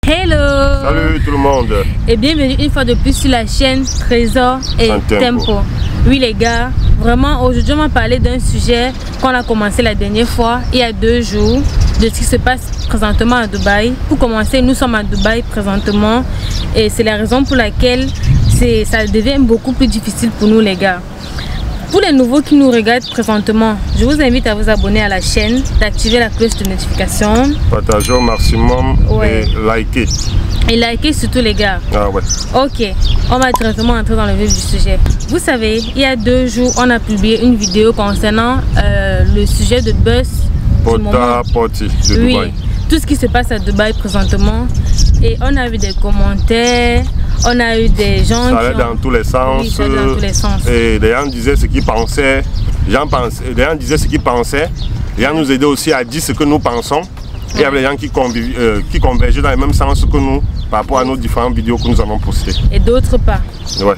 Hello! Salut tout le monde! Et bienvenue une fois de plus sur la chaîne Trésor et Tempo. Oui les gars, vraiment aujourd'hui on va parler d'un sujet qu'on a commencé la dernière fois, il y a 2 jours, de ce qui se passe présentement à Dubaï. Pour commencer, nous sommes à Dubaï présentement et c'est la raison pour laquelle ça devient beaucoup plus difficile pour nous les gars. Pour les nouveaux qui nous regardent présentement, je vous invite à vous abonner à la chaîne, d'activer la cloche de notification. Partagez au maximum et likez. Et likez surtout les gars. Ah ouais. Ok, on va directement entrer dans le vif du sujet. Vous savez, il y a 2 jours, on a publié une vidéo concernant le sujet de buzz du moment. Porta de Dubaï. Tout ce qui se passe à Dubaï présentement. Et on a eu des commentaires, on a eu des gens ça allait dans tous les sens. Oui, ça allait dans tous les sens. Et les gens disaient ce qu'ils pensaient. Les gens disaient ce qu'ils pensaient. Les gens nous aidaient aussi à dire ce que nous pensons. Et il y avait des gens qui convergeaient dans le même sens que nous par rapport à nos différentes vidéos que nous avons postées. Et d'autres pas. Ouais.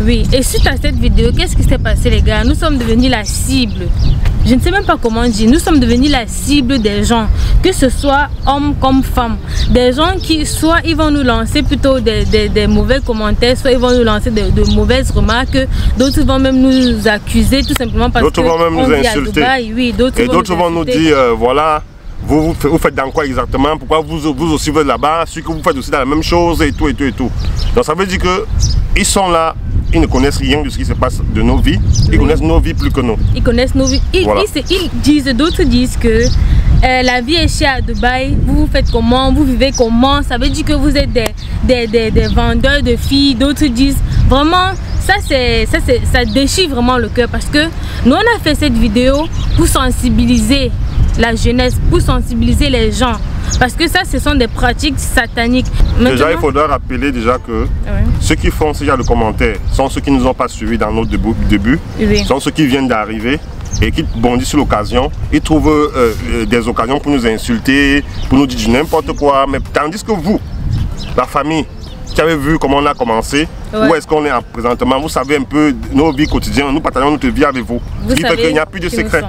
Oui, et suite à cette vidéo, qu'est-ce qui s'est passé les gars? Nous sommes devenus la cible. Je ne sais même pas comment dire. Nous sommes devenus la cible des gens, que ce soit hommes comme femmes. Des gens qui, soit ils vont nous lancer plutôt des mauvais commentaires, soit ils vont nous lancer de mauvaises remarques. D'autres vont même nous accuser tout simplement parce que... D'autres vont même nous insulter. Oui, et d'autres vont nous dire, voilà... Vous faites dans quoi exactement? Pourquoi vous aussi vous êtes là-bas? Ce que vous faites aussi dans la même chose et tout et tout et tout. Donc ça veut dire que ils sont là, ils ne connaissent rien de ce qui se passe de nos vies. Ils connaissent nos vies plus que nous. Ils connaissent nos vies. D'autres disent que la vie est chère à Dubaï. Vous faites comment? Vous vivez comment? Ça veut dire que vous êtes des vendeurs de filles. D'autres disent vraiment... Ça déchire vraiment le cœur parce que nous on a fait cette vidéo pour sensibiliser la jeunesse, pour sensibiliser les gens parce que ça ce sont des pratiques sataniques. Maintenant, déjà il faudra rappeler déjà que ceux qui font ce genre de commentaires sont ceux qui ne nous ont pas suivis dans notre début, sont ceux qui viennent d'arriver et qui bondissent sur l'occasion. Ils trouvent des occasions pour nous insulter, pour nous dire n'importe quoi, mais tandis que vous, la famille qui avez vu comment on a commencé, où est-ce qu'on est présentement, vous savez un peu nos vies quotidiennes, nous partageons notre vie avec vous. Ce qui fait qu'il n'y a plus de secret.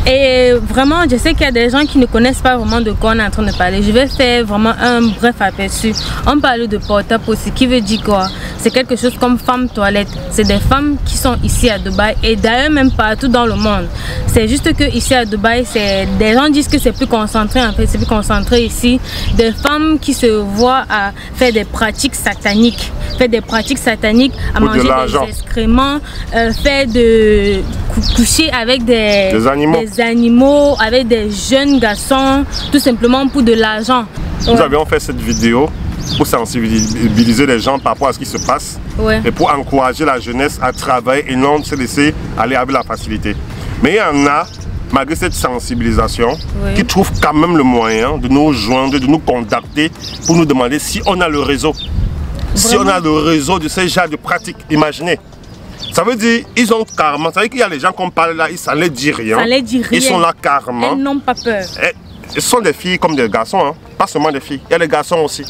Et vraiment, je sais qu'il y a des gens qui ne connaissent pas vraiment de quoi on est en train de parler. Je vais faire vraiment un bref aperçu. On parle de porta aussi, qui veut dire quoi? C'est quelque chose comme femme toilette. C'est des femmes qui sont ici à Dubaï et d'ailleurs même partout dans le monde. C'est juste que ici à Dubaï, des gens disent que c'est plus concentré en fait, c'est plus concentré ici. Des femmes qui se voient à faire des pratiques sataniques. Faire des pratiques sataniques, à manger des excréments, faire de coucher avec des animaux, avec des jeunes garçons, tout simplement pour de l'argent. Nous avions fait cette vidéo pour sensibiliser les gens par rapport à ce qui se passe et pour encourager la jeunesse à travailler et non se laisser aller avec la facilité. Mais il y en a, malgré cette sensibilisation, qui trouvent quand même le moyen de nous joindre, de nous contacter pour nous demander si on a le réseau. Si on a le réseau de ces genres de pratiques, imaginez. Ça veut dire, ils ont carrément, ça veut dire qu'il y a les gens qu'on parle là, ça ne les dit rien. Ça les dit rien. Ils sont là carrément. Elles n'ont pas peur. Ce sont des filles comme des garçons, hein. Pas seulement des filles, il y a des garçons aussi.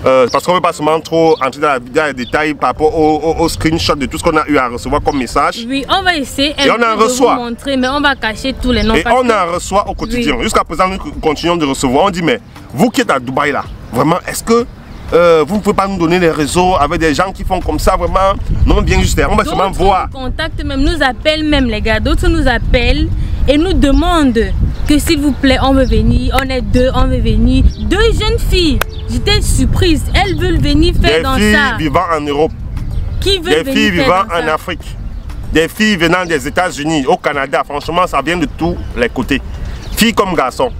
Parce qu'on ne veut pas seulement trop entrer dans les détails par rapport au screenshot de tout ce qu'on a eu à recevoir comme message. Oui, on va essayer de vous montrer, mais on va cacher tous les noms. Et on en reçoit au quotidien. Jusqu'à présent, nous continuons de recevoir. On dit, mais vous qui êtes à Dubaï là, vraiment, est-ce que vous ne pouvez pas nous donner les réseaux avec des gens qui font comme ça vraiment? Non, bien juste, on va seulement voir. D'autres nous contactent même, nous appellent même les gars. D'autres nous appellent et nous demandent que s'il vous plaît, on veut venir. On est 2, on veut venir. 2 jeunes filles. J'étais surprise. Elles veulent venir faire dans ça. Des filles vivant en Europe. Qui veulent des filles vivant en Afrique. Des filles venant des États-Unis, au Canada. Franchement, ça vient de tous les côtés. Filles comme garçons.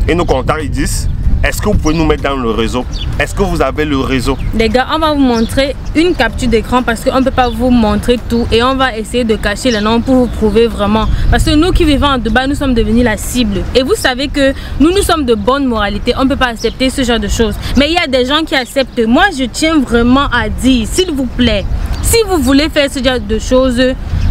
Et nos contacts, ils disent, est-ce que vous pouvez nous mettre dans le réseau? Est-ce que vous avez le réseau? Les gars, on va vous montrer une capture d'écran parce qu'on ne peut pas vous montrer tout et on va essayer de cacher les noms pour vous prouver vraiment. Parce que nous qui vivons en Dubaï, nous sommes devenus la cible. Et vous savez que nous sommes de bonne moralité. On ne peut pas accepter ce genre de choses. Mais il y a des gens qui acceptent. Moi, je tiens vraiment à dire, s'il vous plaît, si vous voulez faire ce genre de choses,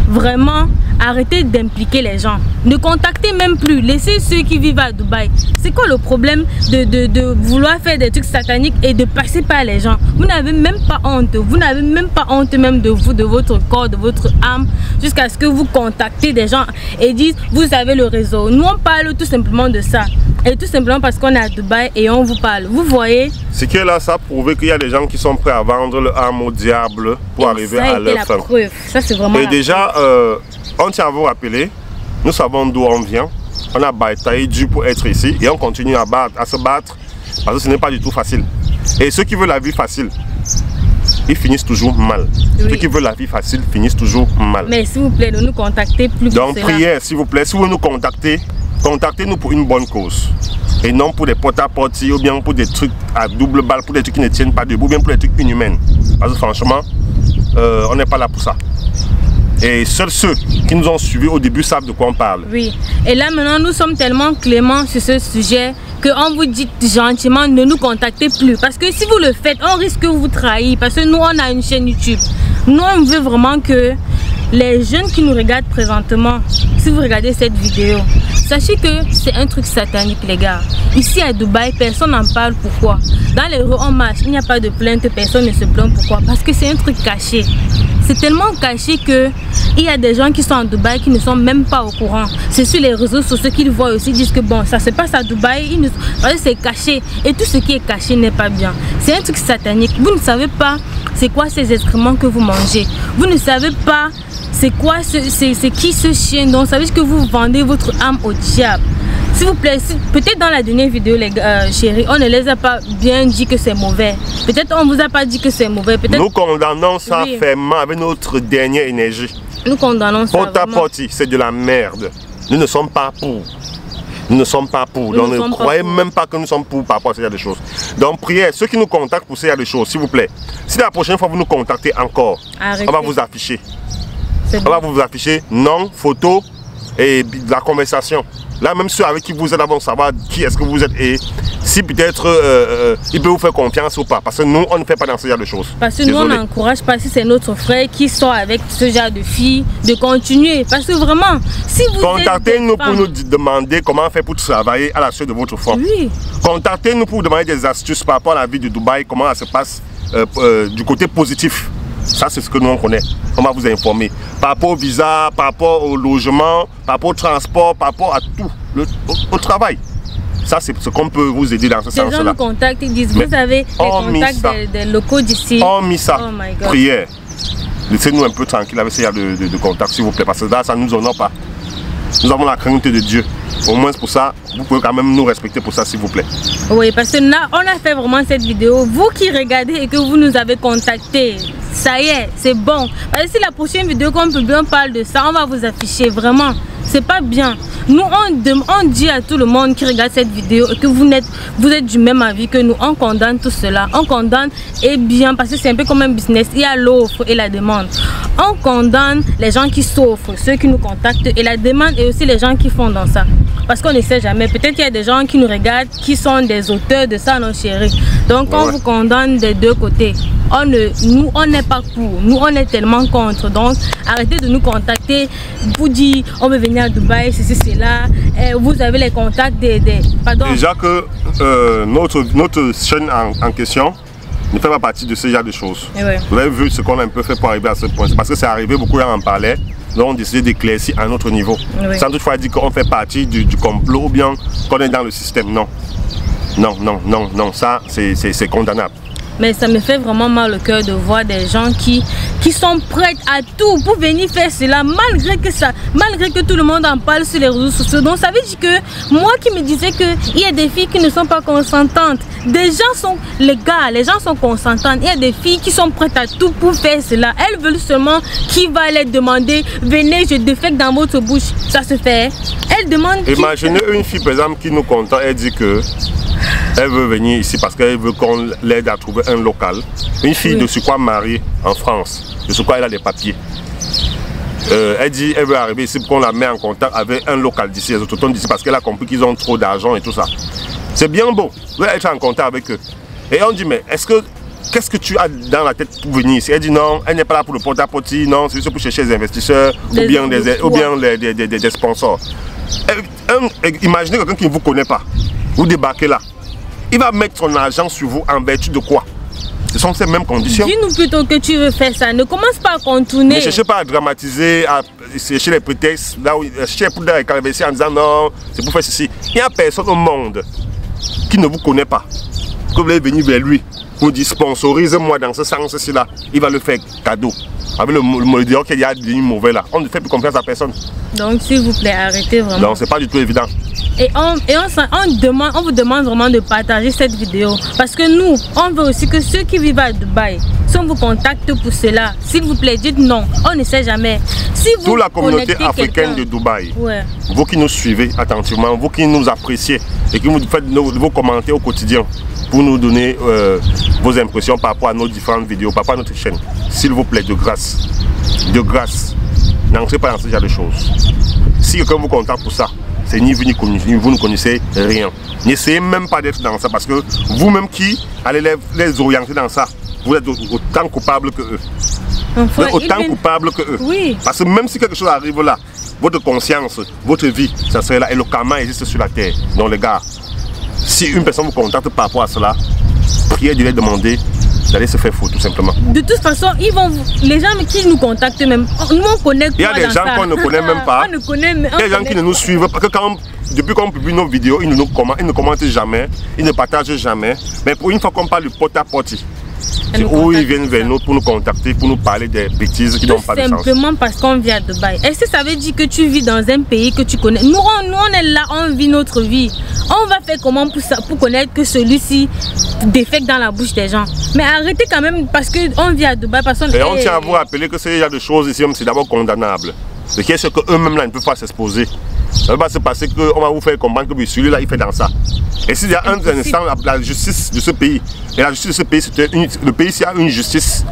vraiment, arrêtez d'impliquer les gens. Ne contactez même plus. Laissez ceux qui vivent à Dubaï. C'est quoi le problème de vouloir faire des trucs sataniques et de passer par les gens? Vous n'avez même pas honte. Vous n'avez même pas honte même de vous, de votre corps, de votre âme, jusqu'à ce que vous contactez des gens et disent vous avez le réseau. Nous on parle tout simplement de ça. Et tout simplement parce qu'on est à Dubaï et on vous parle. Vous voyez? Ce qui est là, ça a prouvé qu'il y a des gens qui sont prêts à vendre le âme au diable pour arriver à leur fin. Ça, c'est vraiment et déjà, on tient à vous rappeler, nous savons d'où on vient. On a bataillé dur pour être ici et on continue à se battre parce que ce n'est pas du tout facile. Et ceux qui veulent la vie facile, ils finissent toujours mal. Oui. Ceux qui veulent la vie facile finissent toujours mal. Mais s'il vous plaît, ne nous contactez plus pour donc, prière, s'il vous plaît, si vous nous contactez, contactez-nous pour une bonne cause. Et non pour des porte-à-porte ou bien pour des trucs à double balle, pour des trucs qui ne tiennent pas debout, ou bien pour des trucs inhumains. Parce que franchement, on n'est pas là pour ça. Et seuls ceux qui nous ont suivis au début savent de quoi on parle. Oui. Et là maintenant, nous sommes tellement cléments sur ce sujet qu'on vous dit gentiment ne nous contactez plus. Parce que si vous le faites, on risque de vous trahir. Parce que nous, on a une chaîne YouTube. Nous, on veut vraiment que les jeunes qui nous regardent présentement, si vous regardez cette vidéo, sachez que c'est un truc satanique, les gars. Ici à Dubaï, personne n'en parle. Pourquoi? Dans les rues, on marche, il n'y a pas de plainte, personne ne se plaint. Pourquoi? Parce que c'est un truc caché. C'est tellement caché que il y a des gens qui sont en Dubaï qui ne sont même pas au courant. C'est sur les réseaux sociaux qu'ils voient aussi, disent que bon, ça se passe à Dubaï, c'est caché. Et tout ce qui est caché n'est pas bien. C'est un truc satanique. Vous ne savez pas c'est quoi ces excréments que vous mangez. Vous ne savez pas c'est quoi, c'est qui ce chien. Donc ça veut dire que vous vendez votre âme au diable. S'il vous plaît, peut-être dans la dernière vidéo, les chéris, on ne les a pas bien dit que c'est mauvais. Peut-être on ne vous a pas dit que c'est mauvais. Nous condamnons ça fermement avec notre dernière énergie. Nous condamnons ça. Porte-à-porte, c'est de la merde. Nous ne sommes pas pour. Nous ne sommes pas pour. Donc ne croyez même pas que nous sommes pour par rapport à ce genre de choses. Donc prière, ceux qui nous contactent pour ce genre de choses, s'il vous plaît. Si la prochaine fois vous nous contactez encore, arrêtez. On va vous afficher. On va vous afficher nom, photo et la conversation. Là, même ceux avec qui vous êtes, avant de savoir qui est-ce que vous êtes et si peut-être il peut vous faire confiance ou pas. Parce que nous, on ne fait pas dans ce genre de choses. Parce que nous, on n'encourage pas, si c'est notre frère qui sort avec ce genre de filles, de continuer. Parce que vraiment, si vous contactez-nous pour nous demander comment faire pour travailler à la suite de votre femme. Oui. Contactez-nous pour vous demander des astuces par rapport à la vie de Dubaï, comment ça se passe du côté positif. Ça, c'est ce que nous on connaît. On va vous informer. Par rapport au visa, par rapport au logement, par rapport au transport, par rapport à tout, au travail. Ça, c'est ce qu'on peut vous aider dans ce sens-là. Les gens nous contactent, ils disent, vous avez les contacts des locaux d'ici. On mis ça. Oh my God. Prière. Laissez-nous un peu tranquille avec ces de contacts, s'il vous plaît, parce que là, ça ne nous honore pas. Nous avons la crainte de Dieu. Au moins pour ça, vous pouvez quand même nous respecter pour ça, s'il vous plaît. Oui, parce que là, on a fait vraiment cette vidéo. Vous qui regardez et que vous nous avez contacté, ça y est, c'est bon. Parce que si la prochaine vidéo qu'on peut bien parler de ça, on va vous afficher. Vraiment, c'est pas bien. Nous, on dit à tout le monde qui regarde cette vidéo que vous êtes du même avis que nous. On condamne tout cela. On condamne et bien parce que c'est un peu comme un business. Il y a l'offre et la demande. On condamne les gens qui s'offrent, ceux qui nous contactent et la demande et aussi les gens qui font dans ça. Parce qu'on ne sait jamais. Peut-être qu'il y a des gens qui nous regardent qui sont des auteurs de ça, nos chéris. Donc on vous condamne des deux côtés. Nous, on n'est pas pour. Nous, on est tellement contre. Donc arrêtez de nous contacter pour dire on veut venir à Dubaï, ceci, cela. Vous avez les contacts pardon. Déjà que notre chaîne en question ne fait pas partie de ce genre de choses. Ouais. Vous avez vu ce qu'on a un peu fait pour arriver à ce point. C'est parce que c'est arrivé, beaucoup en parlaient. Donc on décidé d'éclaircir à un autre niveau. Oui. Sans toutefois dire qu'on fait partie du complot ou bien qu'on est dans le système. Non. Non, non, non, non. Ça, c'est condamnable. Mais ça me fait vraiment mal au cœur de voir des gens qui sont prêts à tout pour venir faire cela, malgré que tout le monde en parle sur les réseaux sociaux. Donc ça veut dire que moi qui me disais qu'il y a des filles qui ne sont pas consentantes, les gens sont consentantes. Il y a des filles qui sont prêtes à tout pour faire cela. Elles veulent seulement qui va les demander, venez, je défecte dans votre bouche. Ça se fait. Elles demandent. Imaginez une fille par exemple qui nous contacte, elle dit que elle veut venir ici parce qu'elle veut qu'on l'aide à trouver un local. Une fille de surcroît mariée en France, de surcroît elle a des papiers. Elle dit elle veut arriver ici pour qu'on la mette en contact avec un local d'ici, les autochtones d'ici, parce qu'elle a compris qu'ils ont trop d'argent et tout ça. C'est bien beau, vous allez être en contact avec eux. Et on dit mais qu'est-ce que tu as dans la tête pour venir ici? Elle dit non, elle n'est pas là pour le porte-à-porte, non, c'est juste pour chercher des investisseurs ou bien des sponsors. Imaginez quelqu'un qui ne vous connaît pas, vous débarquez là. Il va mettre son argent sur vous en vertu de quoi? Ce sont ces mêmes conditions. Dis-nous plutôt que tu veux faire ça. Ne commence pas à contourner. Ne cherchez pas à dramatiser, à chercher les prétextes, là où chercher pour les en disant non, c'est pour faire ceci. Il n'y a personne au monde qui ne vous connaît pas. Que vous allez venir vers lui pour dire sponsorise-moi dans ce sens-ci là. Il va le faire cadeau. Avec le modèle qu'il y a devenu mauvais là. On ne fait plus confiance à personne. Donc s'il vous plaît, arrêtez vraiment. Non, c'est pas du tout évident. Et on vous demande vraiment de partager cette vidéo. Parce que nous, on veut aussi que ceux qui vivent à Dubaï, si on vous contacte pour cela, s'il vous plaît, dites non. On ne sait jamais. Si vous toute la communauté africaine de Dubaï, ouais. Vous qui nous suivez attentivement, vous qui nous appréciez et qui nous faites vos commentaires au quotidien pour nous donner vos impressions par rapport à nos différentes vidéos, par rapport à notre chaîne, s'il vous plaît, de grâce, n'entrez pas dans ce genre de choses. Si quelqu'un vous contacte pour ça, c'est ni vous ni vous ne connaissez rien. N'essayez même pas d'être dans ça parce que vous-même qui allez les orienter dans ça, vous êtes autant coupable que eux. Vous êtes autant coupable que eux. Oui. Parce que même si quelque chose arrive là, votre conscience, votre vie, ça serait là. Et le karma existe sur la terre. Donc les gars, si une personne vous contacte par rapport à cela, priez de les demander d'aller se faire foutre tout simplement. De toute façon, les gens qui nous contactent même, nous on connaît quoi. Il y a des gens qu'on ne connaît même pas. Il y a des gens qui ne nous suivent parce que depuis qu'on publie nos vidéos, ils ne commentent jamais, ils ne partagent jamais. Mais pour une fois qu'on parle du porte-à-porte, c'est où ils viennent vers nous pour nous contacter, pour nous parler des bêtises qui n'ont pas de sens. Simplement parce qu'on vit à Dubaï. Est-ce que ça veut dire que tu vis dans un pays que tu connais? Nous on est là, on vit notre vie. On va faire comment pour connaître que celui-ci défecte dans la bouche des gens? Mais arrêtez quand même parce qu'on vit à Dubaï. Et on tient à vous rappeler que ce genre de choses ici, c'est d'abord condamnable. Ce qui est ce qu'eux-mêmes là ne peuvent pas s'exposer. Ça ne va pas se passer qu'on va vous faire comprendre que celui-là il fait dans ça. Et s'il y a un instant la justice de ce pays, et la justice de ce pays, le pays s'il y a une justice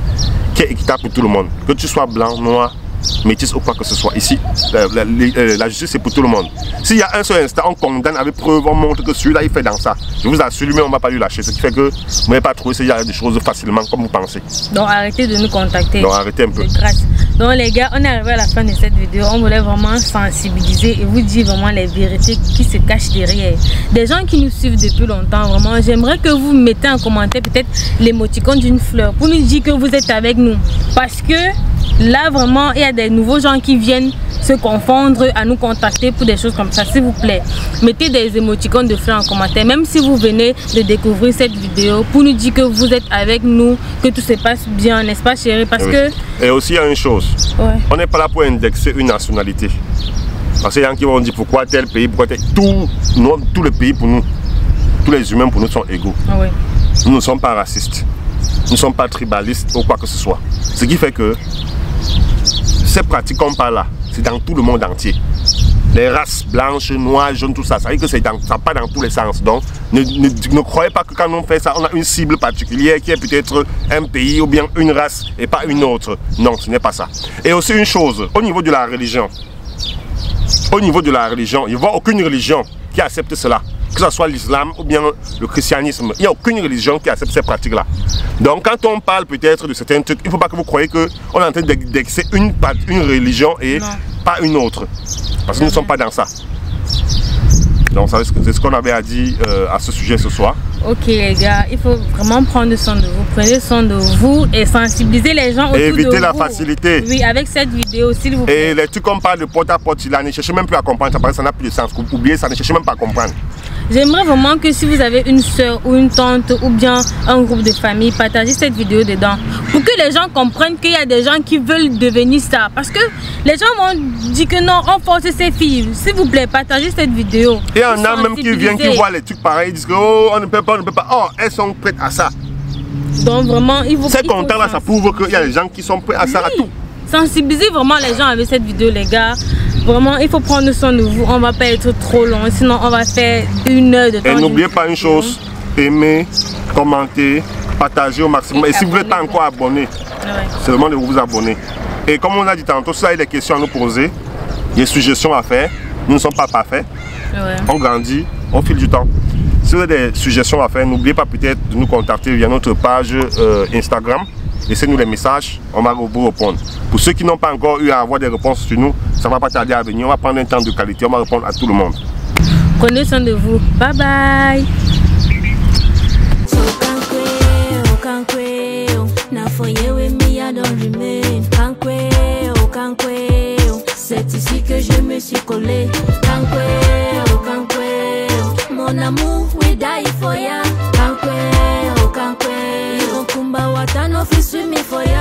qui est équitable pour tout le monde, que tu sois blanc, noir, métis ou quoi que ce soit, ici, la justice c'est pour tout le monde. S'il y a un seul instant, on condamne avec preuve, on montre que celui-là il fait dans ça. Je vous assure, mais on ne va pas lui lâcher. Ce qui fait que vous n'avez pas trouvé des choses facilement comme vous pensez. Donc arrêtez de nous contacter. Donc arrêtez un peu. Donc les gars, on est arrivé à la fin de cette vidéo. On voulait vraiment sensibiliser et vous dire vraiment les vérités qui se cachent derrière. Des gens qui nous suivent depuis longtemps, vraiment, j'aimerais que vous mettez en commentaire peut-être l'émoticône d'une fleur pour nous dire que vous êtes avec nous. Parce que là vraiment, il y a des nouveaux gens qui viennent se confondre à nous contacter pour des choses comme ça. S'il vous plaît, mettez des émoticônes de fleurs en commentaire. Même si vous venez de découvrir cette vidéo pour nous dire que vous êtes avec nous, que tout se passe bien, n'est-ce pas chérie? Parce que... Et aussi il y a une chose. Ouais. On n'est pas là pour indexer une nationalité. Parce qu'il y a des gens qui vont dire pourquoi tel pays, pourquoi tel... Tous les pays pour nous, tous les humains pour nous sont égaux. Ouais. Nous ne sommes pas racistes. Nous ne sommes pas tribalistes ou quoi que ce soit. Ce qui fait que ces pratiques qu'on parle là, c'est dans tout le monde entier. Les races blanches, noires, jaunes, tout ça, ça veut dire que ça part dans tous les sens. Donc ne croyez pas que quand on fait ça, on a une cible particulière qui est peut-être un pays ou bien une race et pas une autre. Non, ce n'est pas ça. Et aussi une chose, au niveau de la religion, il n'y a aucune religion qui accepte cela. Que ce soit l'islam ou bien le christianisme, il n'y a aucune religion qui accepte ces pratiques-là. Donc quand on parle peut-être de certains trucs, il ne faut pas que vous croyez qu'on est en train d'indexer une religion et pas une autre. Parce que nous ne sommes pas dans ça. Donc c'est ce qu'on avait à dire à ce sujet ce soir. Ok les gars, il faut vraiment prendre soin de vous. Prenez soin de vous et sensibiliser les gens autour de vous. Et éviter la facilité. Oui, avec cette vidéo, s'il vous plaît. Et les trucs qu'on parle de porte-à-porte, là, ne cherchez même plus à comprendre. Ça n'a plus de sens. Oubliez ça, ne cherchez même pas à comprendre. J'aimerais vraiment que si vous avez une soeur ou une tante ou bien un groupe de famille, partagez cette vidéo dedans. Pour que les gens comprennent qu'il y a des gens qui veulent devenir ça. Parce que les gens vont dire que non, on force ces filles. S'il vous plaît, partagez cette vidéo. Et il y en a même qui viennent, qui voient les trucs pareils, ils disent que oh, on ne peut pas, on ne peut pas. Oh, elles sont prêtes à ça. Donc vraiment, il faut... Ces contents-là, ça prouve qu'il y a des gens qui sont prêts à ça, à tout. Sensibilisez vraiment les gens avec cette vidéo, les gars. Vraiment, il faut prendre soin de vous. On ne va pas être trop long, sinon on va faire 1 heure de temps. Et n'oubliez pas une chose, aimez, commentez, partagez au maximum. Et si vous n'êtes pas encore abonné, c'est le moment de vous abonner. Et comme on a dit tantôt, si vous avez des questions à nous poser, des suggestions à faire, nous ne sommes pas parfaits. On grandit au fil du temps. Si vous avez des suggestions à faire, n'oubliez pas peut-être de nous contacter via notre page Instagram. Laissez-nous les messages, on va vous répondre. Pour ceux qui n'ont pas encore eu à avoir des réponses sur nous, ça ne va pas tarder à venir. On va prendre un temps de qualité, on va répondre à tout le monde. Prenez soin de vous. Bye bye. for you with me, I don't remain. Kankwe, oh, c'est ici que je me suis collé. Kankwe, oh, mon amour, we die for ya. Kankwe, oh, Irokumba watano fi swim me for ya.